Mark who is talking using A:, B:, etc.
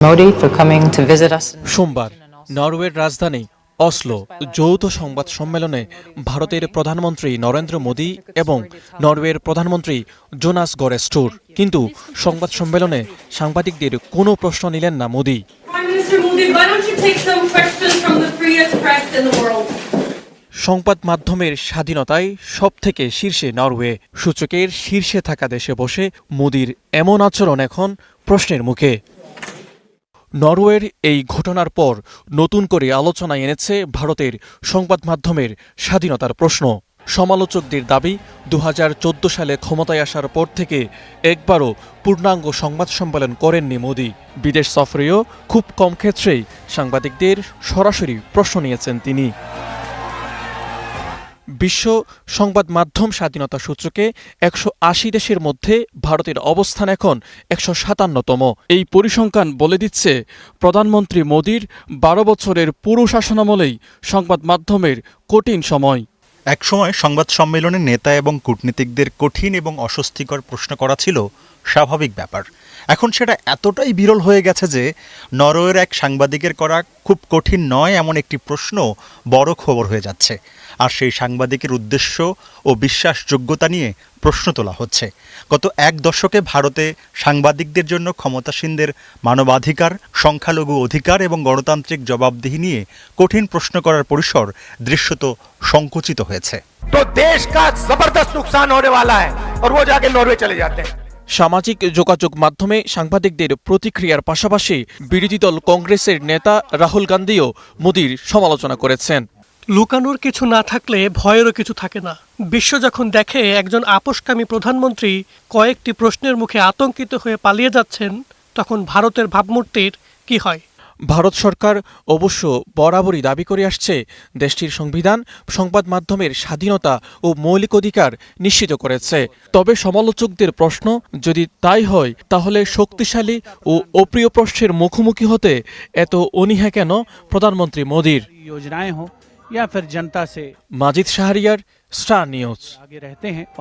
A: Modi for coming to visit us.
B: সোমবার নরওয়ের রাজধানী অসলো যৌথ সংবাদ সম্মেলনে ভারতের প্রধানমন্ত্রী নরেন্দ্র মোদী এবং নরওয়ের প্রধানমন্ত্রী জোনাস গরে স্টোর। কিন্তু সংবাদ সম্মেলনে সাংবাদিকদের কোনো প্রশ্ন নিলেন না Modi.
C: Prime Minister Modi, why don't you take some questions from the freest press in the world?
B: সংবাদ মাধ্যমের স্বাধীনতায় সবথেকে শীর্ষে নরওয়ে। সূচকের শীর্ষে থাকা দেশে বসে মোদির এমন আচরণ এখন প্রশ্নের মুখে। নরওয়ের এই ঘটনার পর নতুন করে আলোচনায় এনেছে ভারতের সংবাদ মাধ্যমের স্বাধীনতার প্রশ্ন। সমালোচকদের দাবি 2014 সালে ক্ষমতায় আসার পর থেকে একবারও পূর্ণাঙ্গ সংবাদ সম্মেলন করেননি মোদী। বিদেশ সফরেও খুব কম ক্ষেত্রেই সাংবাদিকদের সরাসরি প্রশ্ন নিয়েছেন তিনি। বিশ্ব সংবাদ মাধ্যম স্বাধীনতা সূচকে 180 দেশের মধ্যে ভারতের অবস্থান এখন 157তম। এই পরিসংখ্যান বলে দিচ্ছে প্রধানমন্ত্রী মোদীর 12 বছরের পুরো শাসনামলেই সংবাদ মাধ্যমের কঠিন সময়।
D: একসময় সংবাদ সম্মেলনে নেতা এবং কূটনীতিকদের কঠিন এবং অস্বস্তিকর প্রশ্ন করা ছিল স্বাভাবিক ব্যাপার। এখন সেটা এতটাই বিরল হয়ে গেছে যে নরওয়ের এক সাংবাদিকের করা খুব কঠিন নয় এমন একটি প্রশ্ন বড় খবর হয়ে যাচ্ছে। আর সেই সাংবাদিকের উদ্দেশ্য ও বিশ্বাসযোগ্যতা নিয়ে প্রশ্ন তোলা হচ্ছে। গত এক দশকে ভারতে সাংবাদিকদের জন্য ক্ষমতাসীনদের মানবাধিকার, সংখ্যালঘু অধিকার এবং গণতান্ত্রিক জবাবদিহি নিয়ে কঠিন প্রশ্ন করার পরিসর দৃশ্যত সংকুচিত হয়েছে।
E: तो देश का जबरदस्त नुकसान होने वाला है और वो जाके नॉर्वे चले जाते हैं।
B: সামাজিক যোগাযোগ মাধ্যমে সাংবাদিকদের প্রতিক্রিয়ার পাশাপাশি বিরোধী দল কংগ্রেসের নেতা রাহুল গান্ধীও মোদীর সমালোচনা করেছেন।
F: লুকানোর কিছু না থাকলে ভয়েরও কিছু থাকে না। বিশ্ব যখন দেখে একজন আপোষকামী প্রধানমন্ত্রী কয়েকটি প্রশ্নের মুখে আতঙ্কিত হয়ে পালিয়ে যাচ্ছেন, তখন ভারতের ভাবমূর্তির কি হয়?
B: ভারত সরকার অবশ্য বরাবরই দাবি করে আসছে দেশটির সংবিধান সংবাদ মাধ্যমের স্বাধীনতা ও মৌলিক অধিকার নিশ্চিত করেছে। তবে সমালোচকদের প্রশ্ন, যদি তাই হয় তাহলে শক্তিশালী ও অপ্রিয় প্রশ্নের মুখোমুখি হতে এত অনীহা কেন প্রধানমন্ত্রী মোদীর?
G: योजनाएं हो या फिर जनता से
B: মাজিদ শাহরিয়ার, স্টার নিউজ।
G: आगे रहते हैं।